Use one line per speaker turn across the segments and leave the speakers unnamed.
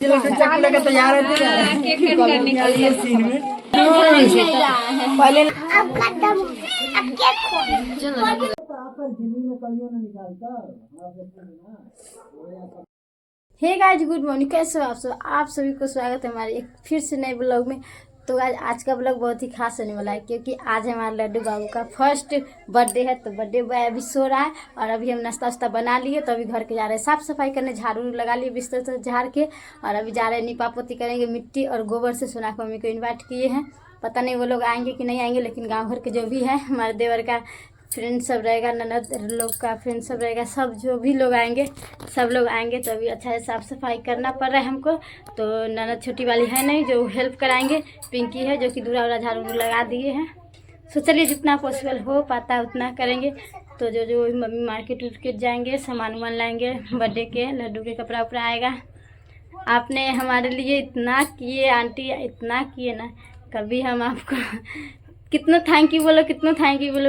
तैयार है पहले हे गाइस, गुड मॉर्निंग। कैसे हो आप सभी को स्वागत है हमारे एक फिर से नए ब्लॉग में। तो आज का ब्लॉग बहुत ही खास होने वाला है क्योंकि आज हमारे लड्डू बाबू का फर्स्ट बर्थडे है। तो बर्थडे बॉय अभी सो रहा है और अभी हम नाश्ता वास्ता बना लिए। तो अभी घर के जा रहे हैं साफ सफाई करने, झाड़ू लगा लिए बिस्तर से झाड़ के, और अभी जा रहे हैं नीपा पोती करेंगे मिट्टी और गोबर से। सोना को मम्मी को इन्वाइट किए हैं, पता नहीं वो लोग आएंगे कि नहीं आएंगे, लेकिन गाँव घर के जो भी है हमारे देवर का फ्रेंड सब रहेगा, ननद लोग का फ्रेंड सब रहेगा, सब जो भी लोग आएंगे सब लोग आएंगे। तो अभी अच्छा से साफ़ सफाई करना पड़ रहा है हमको। तो ननद छोटी वाली है नहीं जो हेल्प कराएंगे, पिंकी है जो कि दूरा झाड़ू लगा दिए हैं। तो चलिए जितना पॉसिबल हो पाता है उतना करेंगे। तो जो मम्मी मार्केट उर्केट जाएंगे, सामान वामान लाएंगे, बर्थडे के लड्डू के कपड़ा उपड़ा आएगा। आपने हमारे लिए इतना किए आंटी, इतना किए ना, कभी हम आपको कितना थैंक यू बोलो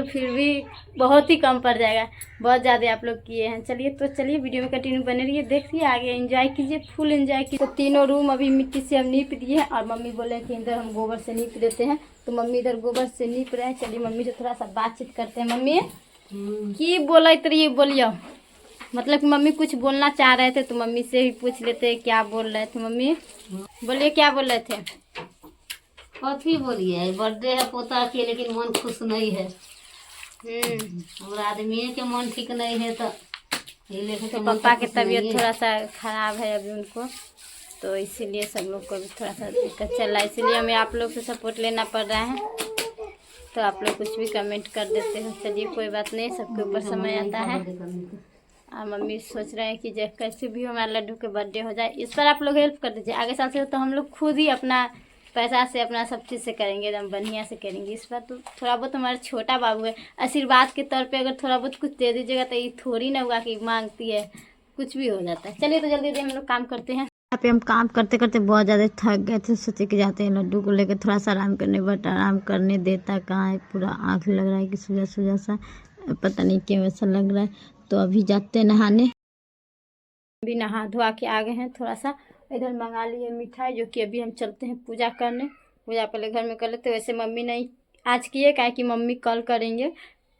फिर भी बहुत ही कम पड़ जाएगा। बहुत ज़्यादा आप लोग किए हैं। चलिए वीडियो में कंटिन्यू बने रहिए, देखिए आगे एंजॉय कीजिए, फुल एंजॉय कीजिए। तो तीनों रूम अभी मिट्टी से हम नीप दिए हैं और मम्मी बोले कि इधर हम गोबर से नीप देते हैं। तो मम्मी इधर गोबर से नीप रहे हैं। चलिए मम्मी से थोड़ा सा बातचीत करते हैं। मम्मी की बोला इतनी बोलियो, मतलब मम्मी कुछ बोलना चाह रहे थे तो मम्मी से ही पूछ लेते क्या बोल रहे थे। मम्मी बोलिए क्या बोल रहे थे।
कथी बोलिए, बर्थडे है पोता के लेकिन मन खुश नहीं है। और आदमी के मन ठीक नहीं है तो
तो पापा की तबीयत थोड़ा सा खराब है अभी उनको, तो इसीलिए सब लोग को भी थोड़ा सा दिक्कत चल रहा है। इसीलिए हमें आप लोग से सपोर्ट लेना पड़ रहा है। तो आप लोग कुछ भी कमेंट कर देते हैं, चलिए कोई बात नहीं, सबके ऊपर समय आता है। और मम्मी सोच रहे हैं कि जब कैसे भी हमारे लड्डू के बर्थडे हो जाए, इस पर आप लोग हेल्प कर दीजिए। आगे साल से तो हम लोग खुद ही अपना पैसा से अपना सब चीज़ से करेंगे, एकदम बढ़िया से करेंगे। इस बार तो थोड़ा बहुत हमारा छोटा बाबू है, आशीर्वाद के तौर पे अगर थोड़ा बहुत कुछ दे दीजिएगा तो ये थोड़ी ना हुआ कि मांगती है, कुछ भी हो जाता है। चलिए तो जल्दी हम लोग काम करते हैं। यहाँ पे हम काम करते करते बहुत ज़्यादा थक गए थे, सोचे कि जाते हैं लड्डू को लेकर थोड़ा सा आराम करने, बट आराम करने देता कहाँ है, पूरा आँख लग रहा है कि सुजा सा, पता नहीं क्यों ऐसा लग रहा है। तो अभी जाते हैं नहाने, भी नहा धोआ के आ गए हैं। थोड़ा सा इधर मंगा लिए मिठाई, जो कि अभी हम चलते हैं पूजा करने। पूजा पहले घर में कर लेते। वैसे मम्मी नहीं आज किए, क्या कि मम्मी कल करेंगे।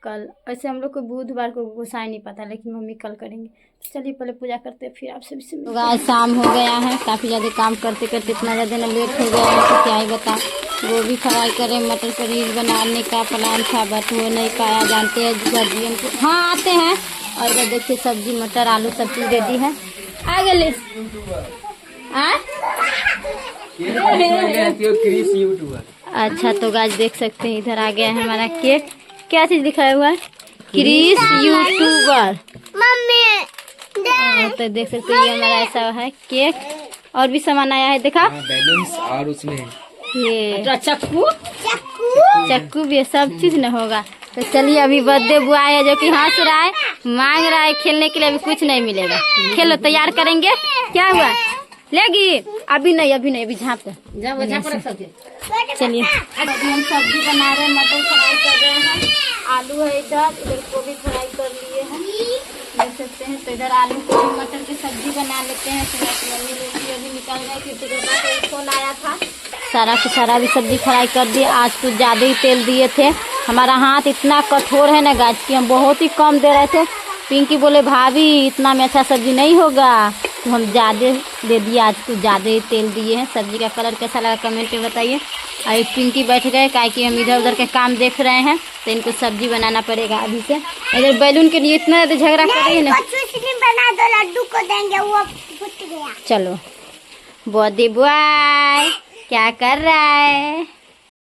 कल वैसे हम लोग को बुधवार को गुस्सा नहीं पता, लेकिन मम्मी कल करेंगे। चलिए पहले पूजा करते हैं, फिर आपसे भी। तो आज शाम हो गया है, काफ़ी ज़्यादा काम करते करते इतना ज़्यादा ना लेट हो गया है तो क्या ही बता। गोभी फ्राई करें, मटर पनीर बनाने का प्लान था बट हो नहीं पाया, जानते हैं गर्जियन को। हाँ आते हैं। और इधर देखिए सब्जी मटर आलू सब चीज़ रेडी है। आ गए अच्छा। तो गाइस देख सकते हैं इधर आ गया है हमारा केक। क्या चीज दिखाया हुआ है, क्रिस यूट्यूबर मम्मी। तो देख सकते हैं ये हमारा ऐसा है केक, और भी सामान आया है देखा, बैलून्स और उसमें ये चक्कू भी, सब चीज न होगा। तो चलिए अभी बर्थडे बॉय है जो कि हंस रहा है, मांग रहा है खेलने के लिए, अभी कुछ नहीं मिलेगा। खेलो तैयार करेंगे। क्या हुआ लेगी, अभी नहीं अभी झाँप चलिए हम सब्जी बना रहे हैं, मटर फ्राई कर रहे हैं, आलू है इधर गोभी फ्राई कर लिए हैं, देख सकते हैं। तो इधर आलू को मटर की सब्जी बना लेते हैं। तो मम्मी रोटी अभी निकल रहे हैं क्योंकि फोन आया था। सारा के सारा भी सब्जी फ्राई कर दिए। आज कुछ ज़्यादा ही तेल दिए थे, हमारा हाथ इतना कठोर है ना गाज की हम बहुत ही कम दे रहे थे। पिंकी बोले भाभी इतना में अच्छा सब्जी नहीं होगा, तो हम ज़्यादा दे दिए। आज कुछ ज़्यादा ही तेल दिए हैं। सब्जी का कलर कैसा लगा कमेंट में बताइए। और एक पिंकी बैठ गए, काहे कि हम इधर उधर के काम देख रहे हैं, तो इनको सब्जी बनाना पड़ेगा अभी से। इधर बैलून के लिए इतना ज़्यादा झगड़ा कर रही है ना, बना दो लड्डू को देंगे, वो फूट गया। चलो बर्थडे बॉय क्या कर रहा है।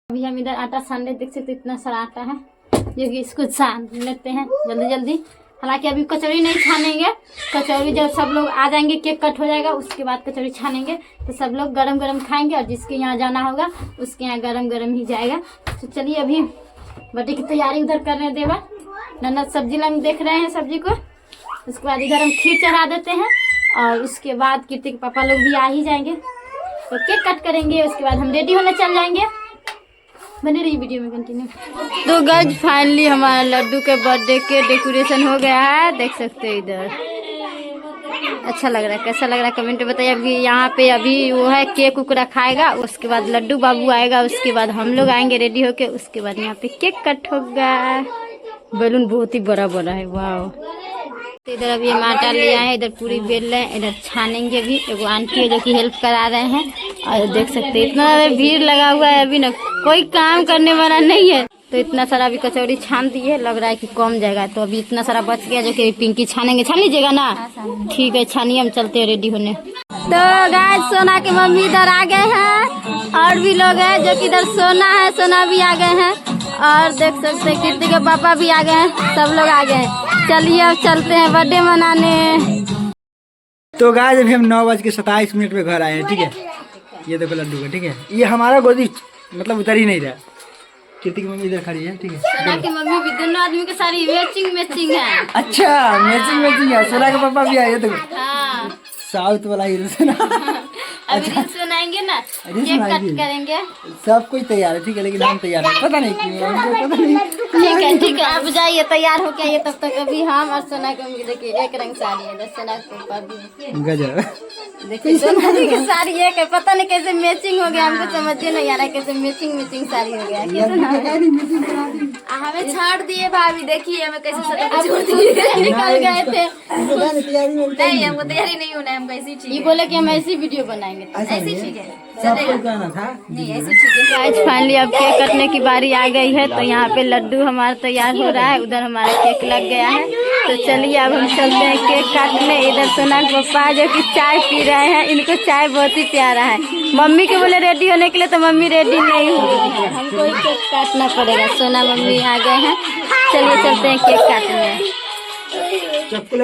अभी हम इधर आटा सान रहे, देख सकते इतना सारा आटा है, जो कि इसको सान लेते हैं जल्दी। हालांकि अभी कचौड़ी नहीं छानेंगे, कचौड़ी जब सब लोग आ जाएंगे, केक कट हो जाएगा, उसके बाद कचौड़ी छानेंगे। तो सब लोग गरम गरम खाएंगे, और जिसके यहाँ जाना होगा उसके यहाँ गरम गरम ही जाएगा। तो चलिए अभी बर्थडे की तैयारी उधर कर रहे हैं देवर, ननद सब्जी लाइन देख रहे हैं सब्जी को। उसके बाद इधर हम खीर चढ़ा देते हैं, और उसके बाद कीर्ति के पापा लोग भी आ ही जाएंगे, तो केक कट करेंगे। उसके बाद हम रेडी होने चल जाएंगे। बने रही वीडियो में कंटिन्यू। तो गाइस फाइनली हमारा लड्डू के बर्थडे के डेकोरेशन हो गया है, देख सकते हैं इधर अच्छा लग रहा है, कैसा लग रहा है कमेंट में बताइए। अभी यहाँ पे अभी वो है केक उक रखाएगा, उसके बाद लड्डू बाबू आएगा, उसके बाद हम लोग आएंगे रेडी होके, उसके बाद यहाँ पे केक कट होगा। बैलून बहुत ही बड़ा बड़ा है, वाह। तो इधर अभी हम आटा ले आए हैं, इधर पूरी बेल रहे हैं, इधर छानेंगे भी। एगो आंटी है जो कि हेल्प करा रहे हैं, और देख सकते हैं इतना भीड़ लगा हुआ है, अभी ना कोई काम करने वाला नहीं है। तो इतना सारा अभी कचौड़ी छान दी है, लग रहा है कि कम जाएगा, तो अभी इतना सारा बच गया जो कि पिंकी छानेंगे। छान लीजिएगा ना? ठीक है, छानिए, हम चलते हैं रेडी होने। तो गाइस सोना के मम्मी इधर आ गए हैं, और भी लोग हैं जो कि इधर सोना है, सोना भी आ गए हैं, और देख सकते हैं कीर्ति के पापा भी आ गए हैं, सब लोग आ गए हैं। चलिए अब चलते हैं बर्थडे मनाने।
तो गाइस अभी हम 9:27 पे घर आए हैं, ठीक है। ये देखो लड्डू का, ठीक है। ये हमारा गोदी मतलब उतर ही नहीं रहा। कीर्ति की मम्मी इधर खड़ी है, ठीक है।
सोना की मम्मी भी, दोनों आदमी के सारी मैचिंग है।
अच्छा मैचिंग है। सोना के पापा भी आए, देखो
हाँ।
साउथ वाला हीरो से ना।
अभी रील्स बनाएंगे ना, केक कट करेंगे,
सब कुछ तैयार है, ठीक है, लेकिन हम तैयार है, पता नहीं क्यों, हमको पता नहीं।
ठीक है, आप जाइए तैयार होके आइए, तब तक अभी हम और सोना की मम्मी देखिए एक रंग साड़ी है, सोना के पापा भी
गजब।
देखिए सोना जी की साड़ी एक है, पता नहीं कैसे मैचिंग हो गया, हमको समझ नहीं आ रहा है कैसे मैचिंग साड़ी हो गया। हमें छाड़ दिए भाभी, देखिए हमें कैसे निकल गए थे। नहीं हमको तैयारी नहीं होना है, हम कैसी ठीक है। ये बोले कि हम ऐसी वीडियो बनाएंगे, ऐसी ठीक है, नहीं ऐसी ठीक है। गाइस फाइनली अब केक कटने की बारी आ गई है, तो यहाँ पे लड्डू हमारा तैयार हो रहा है, उधर हमारा केक लग गया है। तो चलिए अब हम चलते हैं केक काटने। इधर सोना के पापा जो कि चाय पी रहे हैं, इनको चाय बहुत ही प्यारा है। मम्मी के बोले रेडी होने के लिए, तो मम्मी रेडी नहीं हुई, हमको ही केक काटना पड़ेगा। सोना मम्मी आ गए हैं, चलिए चलते हैं केक काटने।
चक्कू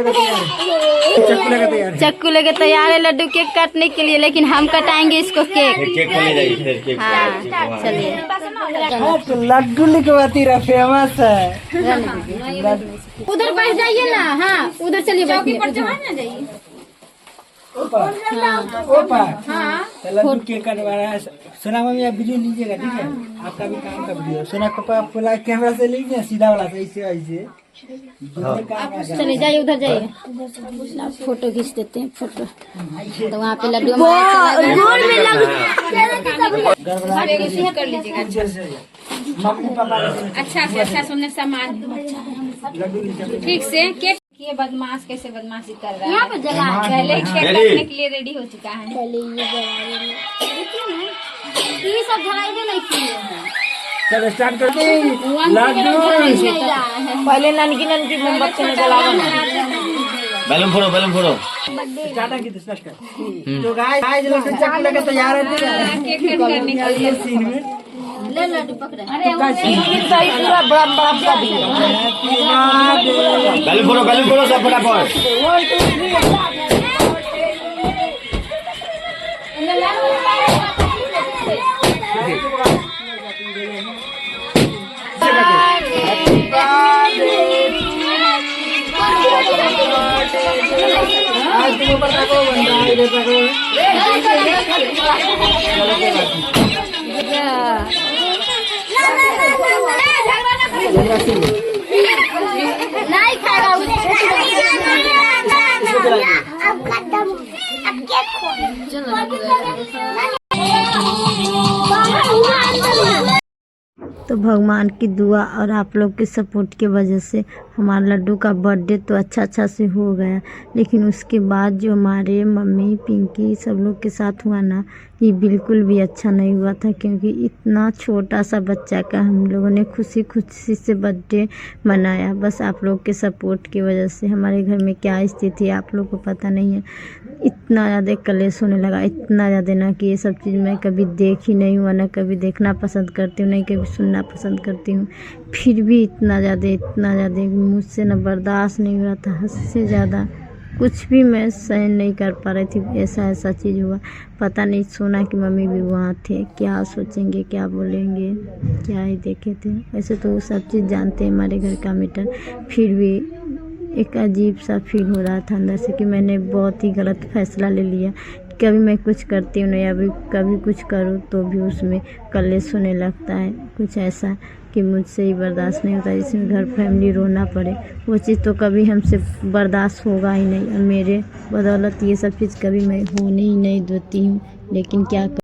लेकर
तैयार है लड्डू केक काटने के लिए, लेकिन हम कटाएंगे इसको केक। हाँ चलिए।
लड्डू लिखवाती रहा, फेमस है।
उधर बैठ जाइए ना, हाँ उधर चलिए, चौकी पर ना जाइए।
लड्डू केक कटवा रहा है। सोना मम्मी आप वीडियो लीजिएगा, ठीक है, आपका भी काम का वीडियो। सोना पापा आपको लाइव कैमरा से लीजिए, सीधा वाला से, ऐसे
चलिए जाइए, उधर जाइए, फोटो खींच देते हैं फोटो। तो वहाँ पे लड्डू कर लीजिएगा। अच्छा सुनने सामान ठीक से। केक ये बदमाश कैसे बदमाशी कर रहा है, यहाँ पे जला पहले केक काटने के लिए रेडी हो चुका है। पहले ये सब धराई नहीं किए हैं।
चलो स्टार्ट करते हैं। लड्डू
पहले ननकी मोमबत्ती में जलावा,
बैलून फोड़ो।
स्टार्ट की स्टार्ट कर। तो गाइस लोग चक्कू लेकर तैयार है,
केक कट करने के लिए
सीन में
ले लड्डू पकड़े।
पूरा बड़ा
बैलून फोड़ो सब फटाफट।
नहीं खाएगा तो भगवान की दुआ और आप लोग के सपोर्ट की वजह से हमारा लड्डू का बर्थडे तो अच्छा से हो गया, लेकिन उसके बाद जो हमारे मम्मी पिंकी सब लोग के साथ हुआ ना, ये बिल्कुल भी अच्छा नहीं हुआ था। क्योंकि इतना छोटा सा बच्चा का हम लोगों ने खुशी से बर्थडे मनाया, बस आप लोग के सपोर्ट की वजह से। हमारे घर में क्या स्थिति है आप लोग को पता नहीं है, इतना ज़्यादा कलेश होने लगा, इतना ज़्यादा ना कि ये सब चीज़ मैं कभी देख ही नहीं हुआ, ना कभी देखना पसंद करती हूँ, नहीं कभी सुनना पसंद करती हूँ। फिर भी इतना ज़्यादा मुझसे ना बर्दाश्त नहीं हो रहा था, हद से ज़्यादा कुछ भी मैं सहन नहीं कर पा रही थी। ऐसा चीज़ हुआ, पता नहीं सोना की मम्मी भी वहाँ थे, क्या सोचेंगे क्या बोलेंगे, क्या ही देखे थे। वैसे तो वो सब चीज़ जानते हैं हमारे घर का मैटर, फिर भी एक अजीब सा फील हो रहा था अंदर से कि मैंने बहुत ही गलत फैसला ले लिया। कभी मैं कुछ करती हूँ नहीं, अभी कभी कुछ करूँ तो भी उसमें कलेश होने लगता है। कुछ ऐसा कि मुझसे ही बर्दाश्त नहीं होता, इसमें घर फैमिली रोना पड़े, वो चीज़ तो कभी हमसे बर्दाश्त होगा ही नहीं। और मेरे बदौलत ये सब चीज़ कभी मैं होने ही नहीं देती हूँ। लेकिन क्या